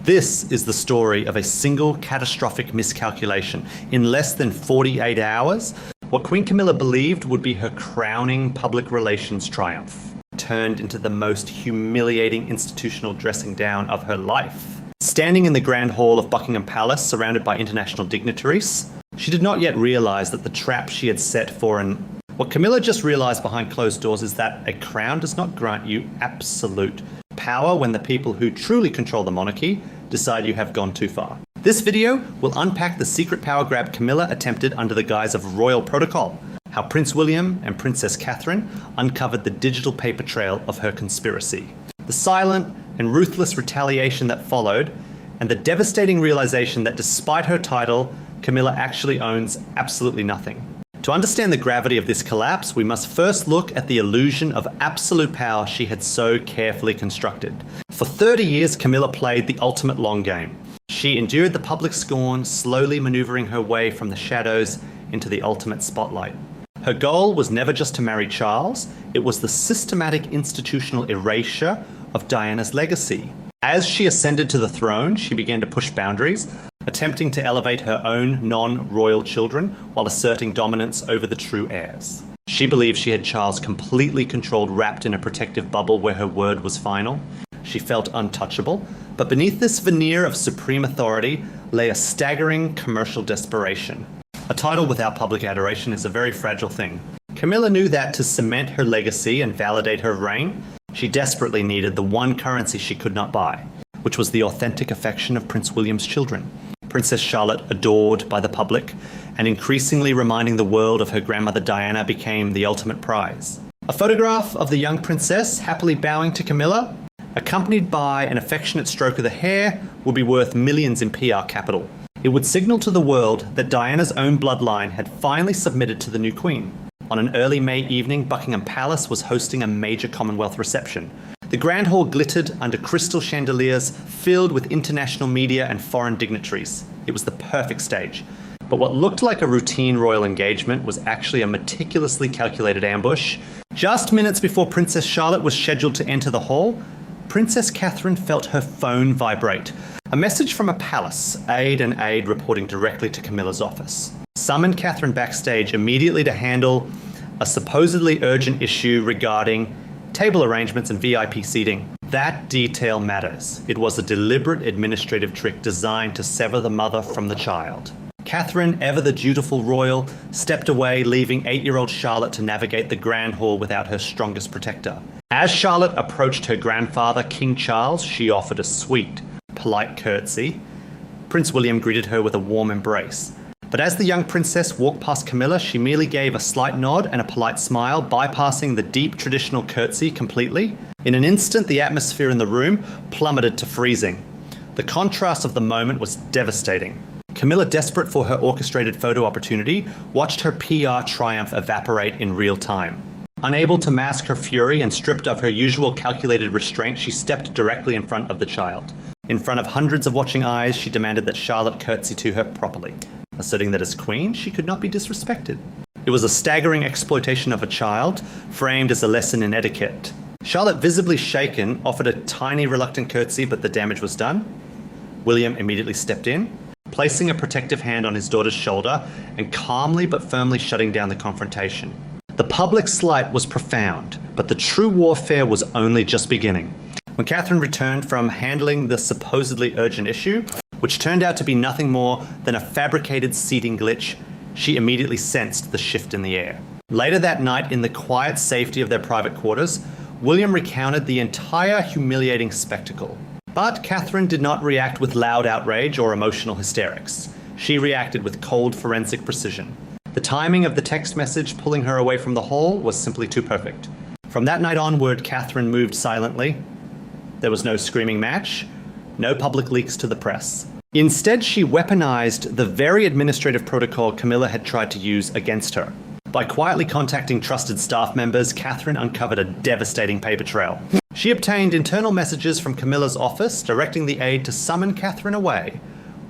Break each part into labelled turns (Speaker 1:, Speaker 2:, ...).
Speaker 1: This is the story of a single catastrophic miscalculation. In less than 48 hours, what Queen Camilla believed would be her crowning public relations triumph turned into the most humiliating institutional dressing down of her life. Standing in the Grand Hall of Buckingham Palace, surrounded by international dignitaries, she did not yet realize that the trap she had set for what Camilla just realized behind closed doors is that a crown does not grant you absolute power when the people who truly control the monarchy decide you have gone too far. This video will unpack the secret power grab Camilla attempted under the guise of royal protocol, how Prince William and Princess Catherine uncovered the digital paper trail of her conspiracy, the silent and ruthless retaliation that followed, and the devastating realization that despite her title, Camilla actually owns absolutely nothing. To understand the gravity of this collapse, we must first look at the illusion of absolute power she had so carefully constructed. For 30 years, Camilla played the ultimate long game. She endured the public scorn, slowly maneuvering her way from the shadows into the ultimate spotlight. Her goal was never just to marry Charles, it was the systematic institutional erasure of Diana's legacy. As she ascended to the throne, she began to push boundaries, attempting to elevate her own non-royal children while asserting dominance over the true heirs. She believed she had Charles completely controlled, wrapped in a protective bubble where her word was final. She felt untouchable, but beneath this veneer of supreme authority lay a staggering commercial desperation. A title without public adoration is a very fragile thing. Camilla knew that to cement her legacy and validate her reign, she desperately needed the one currency she could not buy, which was the authentic affection of Prince William's children. Princess Charlotte, adored by the public, and increasingly reminding the world of her grandmother Diana, became the ultimate prize. A photograph of the young princess happily bowing to Camilla, accompanied by an affectionate stroke of the hair, would be worth millions in PR capital. It would signal to the world that Diana's own bloodline had finally submitted to the new queen. On an early May evening, Buckingham Palace was hosting a major Commonwealth reception. The Grand Hall glittered under crystal chandeliers filled with international media and foreign dignitaries. It was the perfect stage. But what looked like a routine royal engagement was actually a meticulously calculated ambush. Just minutes before Princess Charlotte was scheduled to enter the hall, Princess Catherine felt her phone vibrate. A message from a palace, aide reporting directly to Camilla's office, summoned Catherine backstage immediately to handle a supposedly urgent issue regarding table arrangements and VIP seating. That detail matters. It was a deliberate administrative trick designed to sever the mother from the child. Catherine, ever the dutiful royal, stepped away, leaving 8-year-old Charlotte to navigate the Grand Hall without her strongest protector. As Charlotte approached her grandfather, King Charles, she offered a sweet, polite curtsy. Prince William greeted her with a warm embrace. But as the young princess walked past Camilla, she merely gave a slight nod and a polite smile, bypassing the deep traditional curtsy completely. In an instant, the atmosphere in the room plummeted to freezing. The contrast of the moment was devastating. Camilla, desperate for her orchestrated photo opportunity, watched her PR triumph evaporate in real time. Unable to mask her fury and stripped of her usual calculated restraint, she stepped directly in front of the child. In front of hundreds of watching eyes, she demanded that Charlotte curtsy to her properly, asserting that as queen, she could not be disrespected. It was a staggering exploitation of a child, framed as a lesson in etiquette. Charlotte, visibly shaken, offered a tiny reluctant curtsy, but the damage was done. William immediately stepped in, placing a protective hand on his daughter's shoulder and calmly but firmly shutting down the confrontation. The public slight was profound, but the true warfare was only just beginning. When Catherine returned from handling the supposedly urgent issue, which turned out to be nothing more than a fabricated seating glitch, she immediately sensed the shift in the air. Later that night, in the quiet safety of their private quarters, William recounted the entire humiliating spectacle. But Catherine did not react with loud outrage or emotional hysterics. She reacted with cold forensic precision. The timing of the text message pulling her away from the hall was simply too perfect. From that night onward, Catherine moved silently. There was no screaming match, no public leaks to the press. Instead, she weaponized the very administrative protocol Camilla had tried to use against her. By quietly contacting trusted staff members, Catherine uncovered a devastating paper trail. She obtained internal messages from Camilla's office directing the aide to summon Catherine away,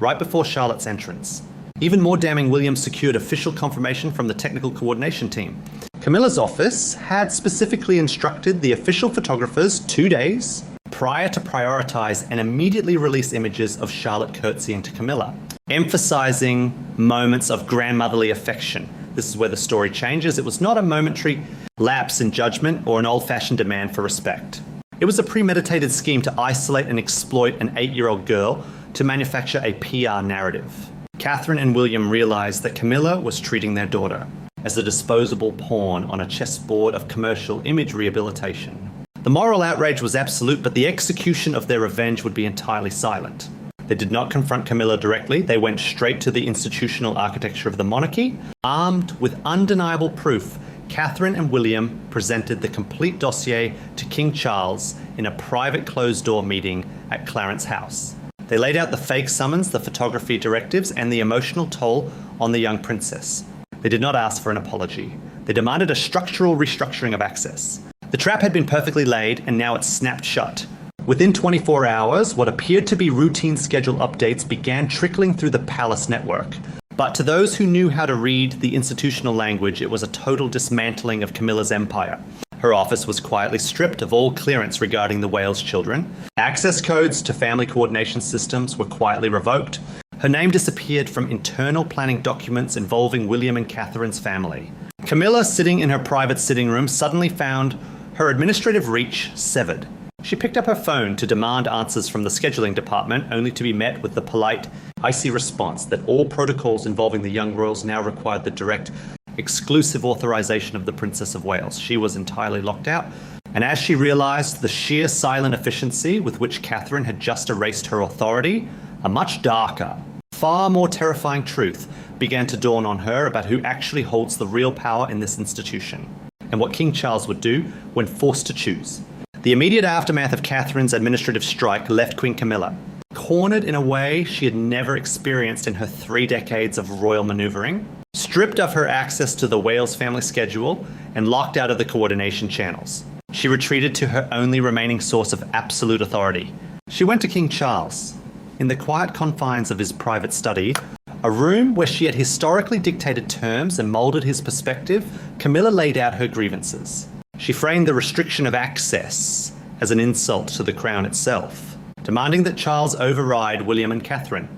Speaker 1: right before Charlotte's entrance. Even more damning, William secured official confirmation from the technical coordination team. Camilla's office had specifically instructed the official photographers 2 days prior to prioritize and immediately release images of Charlotte curtsying to Camilla, emphasizing moments of grandmotherly affection. This is where the story changes. It was not a momentary lapse in judgment or an old-fashioned demand for respect. It was a premeditated scheme to isolate and exploit an 8-year-old girl to manufacture a PR narrative. Catherine and William realized that Camilla was treating their daughter as a disposable pawn on a chessboard of commercial image rehabilitation. The moral outrage was absolute, but the execution of their revenge would be entirely silent. They did not confront Camilla directly. They went straight to the institutional architecture of the monarchy. Armed with undeniable proof, Catherine and William presented the complete dossier to King Charles in a private closed-door meeting at Clarence House. They laid out the fake summons, the photography directives, and the emotional toll on the young princess. They did not ask for an apology. They demanded a structural restructuring of access. The trap had been perfectly laid, and now it snapped shut. Within 24 hours, what appeared to be routine schedule updates began trickling through the palace network. But to those who knew how to read the institutional language, it was a total dismantling of Camilla's empire. Her office was quietly stripped of all clearance regarding the Wales children. Access codes to family coordination systems were quietly revoked. Her name disappeared from internal planning documents involving William and Catherine's family. Camilla, sitting in her private sitting room, suddenly found her administrative reach severed. She picked up her phone to demand answers from the scheduling department, only to be met with the polite, icy response that all protocols involving the young royals now required the direct, exclusive authorization of the Princess of Wales. She was entirely locked out, and as she realized the sheer silent efficiency with which Catherine had just erased her authority, a much darker, far more terrifying truth began to dawn on her about who actually holds the real power in this institution, and what King Charles would do when forced to choose. The immediate aftermath of Catherine's administrative strike left Queen Camilla cornered in a way she had never experienced in her 3 decades of royal maneuvering, stripped of her access to the Wales family schedule, and locked out of the coordination channels. She retreated to her only remaining source of absolute authority. She went to King Charles. In the quiet confines of his private study, a room where she had historically dictated terms and molded his perspective, Camilla laid out her grievances. She framed the restriction of access as an insult to the crown itself, demanding that Charles override William and Catherine.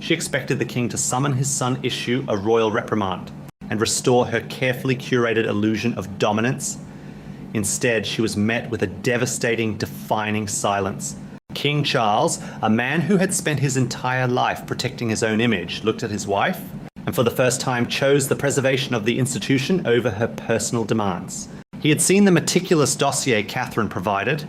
Speaker 1: She expected the king to summon his son, issue a royal reprimand, and restore her carefully curated illusion of dominance. Instead, she was met with a devastating, defining silence. King Charles, a man who had spent his entire life protecting his own image, looked at his wife, and for the first time chose the preservation of the institution over her personal demands. He had seen the meticulous dossier Catherine provided.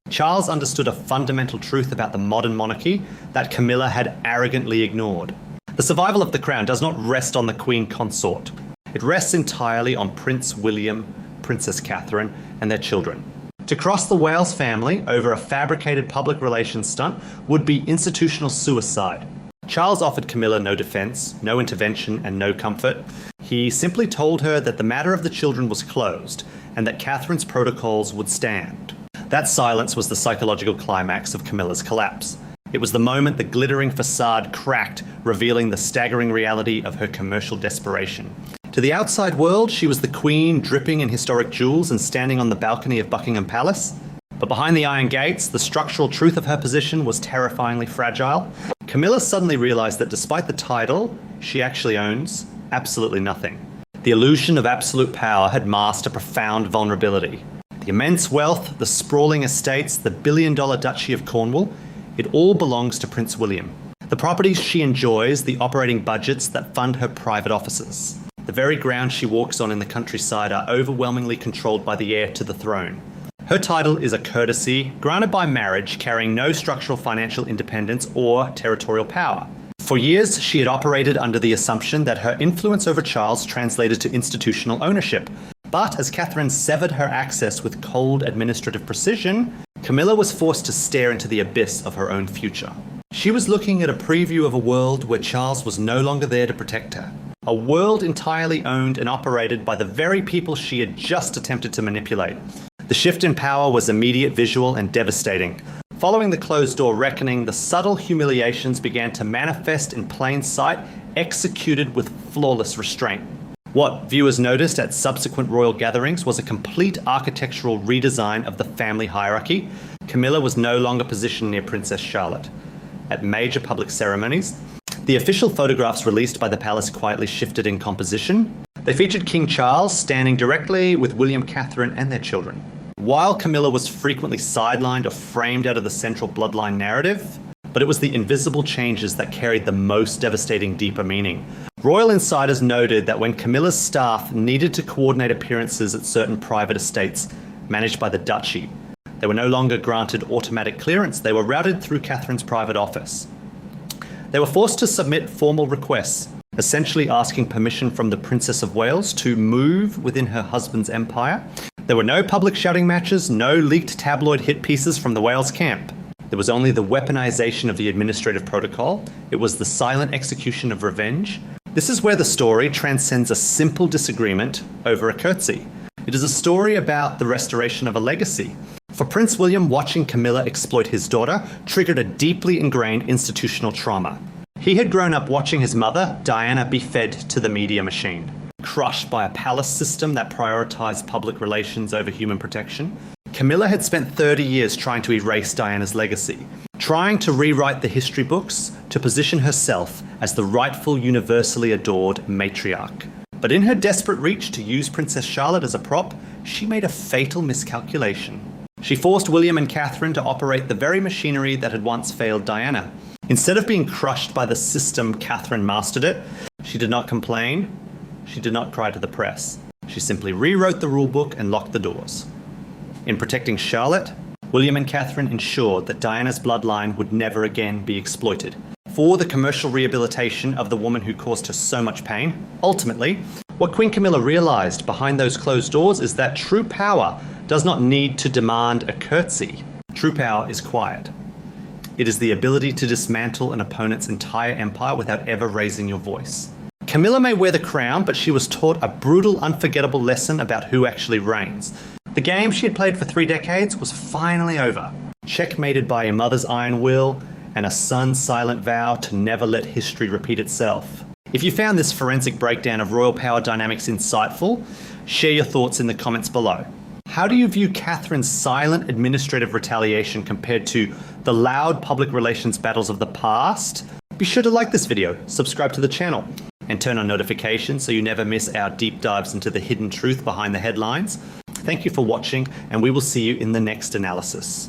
Speaker 1: Charles understood a fundamental truth about the modern monarchy that Camilla had arrogantly ignored. The survival of the crown does not rest on the Queen Consort. It rests entirely on Prince William, Princess Catherine, and their children. To cross the Wales family over a fabricated public relations stunt would be institutional suicide. Charles offered Camilla no defense, no intervention, and no comfort. He simply told her that the matter of the children was closed and that Catherine's protocols would stand. That silence was the psychological climax of Camilla's collapse. It was the moment the glittering facade cracked, revealing the staggering reality of her commercial desperation. To the outside world, she was the queen, dripping in historic jewels and standing on the balcony of Buckingham Palace. But behind the iron gates, the structural truth of her position was terrifyingly fragile. Camilla suddenly realized that despite the title, she actually owns absolutely nothing. The illusion of absolute power had masked a profound vulnerability. The immense wealth, the sprawling estates, the billion-dollar Duchy of Cornwall, it all belongs to Prince William. The properties she enjoys, the operating budgets that fund her private offices. The very ground she walks on in the countryside are overwhelmingly controlled by the heir to the throne. Her title is a courtesy granted by marriage, carrying no structural financial independence or territorial power. For years, she had operated under the assumption that her influence over Charles translated to institutional ownership. But as Catherine severed her access with cold administrative precision, Camilla was forced to stare into the abyss of her own future. She was looking at a preview of a world where Charles was no longer there to protect her. A world entirely owned and operated by the very people she had just attempted to manipulate. The shift in power was immediate, visual, and devastating. Following the closed-door reckoning, the subtle humiliations began to manifest in plain sight, executed with flawless restraint. What viewers noticed at subsequent royal gatherings was a complete architectural redesign of the family hierarchy. Camilla was no longer positioned near Princess Charlotte. At major public ceremonies, the official photographs released by the palace quietly shifted in composition. They featured King Charles standing directly with William, Catherine, and their children. While Camilla was frequently sidelined or framed out of the central bloodline narrative, but it was the invisible changes that carried the most devastating, deeper meaning. Royal insiders noted that when Camilla's staff needed to coordinate appearances at certain private estates managed by the duchy, they were no longer granted automatic clearance. They were routed through Catherine's private office. They were forced to submit formal requests, essentially asking permission from the Princess of Wales to move within her husband's empire. There were no public shouting matches, no leaked tabloid hit pieces from the Wales camp. There was only the weaponization of the administrative protocol. It was the silent execution of revenge. This is where the story transcends a simple disagreement over a curtsy. It is a story about the restoration of a legacy. For Prince William, watching Camilla exploit his daughter triggered a deeply ingrained institutional trauma. He had grown up watching his mother, Diana, be fed to the media machine. Crushed by a palace system that prioritized public relations over human protection, Camilla had spent 30 years trying to erase Diana's legacy, trying to rewrite the history books to position herself as the rightful, universally adored matriarch. But in her desperate reach to use Princess Charlotte as a prop, she made a fatal miscalculation. She forced William and Catherine to operate the very machinery that had once failed Diana. Instead of being crushed by the system, Catherine mastered it. She did not complain. She did not cry to the press. She simply rewrote the rulebook and locked the doors. In protecting Charlotte, William and Catherine ensured that Diana's bloodline would never again be exploited. For the commercial rehabilitation of the woman who caused her so much pain, ultimately, what Queen Camilla realized behind those closed doors is that true power does not need to demand a curtsy. True power is quiet. It is the ability to dismantle an opponent's entire empire without ever raising your voice. Camilla may wear the crown, but she was taught a brutal, unforgettable lesson about who actually reigns. The game she had played for 3 decades was finally over, checkmated by a mother's iron will and a son's silent vow to never let history repeat itself. If you found this forensic breakdown of royal power dynamics insightful, share your thoughts in the comments below. How do you view Catherine's silent administrative retaliation compared to the loud public relations battles of the past? Be sure to like this video, subscribe to the channel, and turn on notifications so you never miss our deep dives into the hidden truth behind the headlines. Thank you for watching, and we will see you in the next analysis.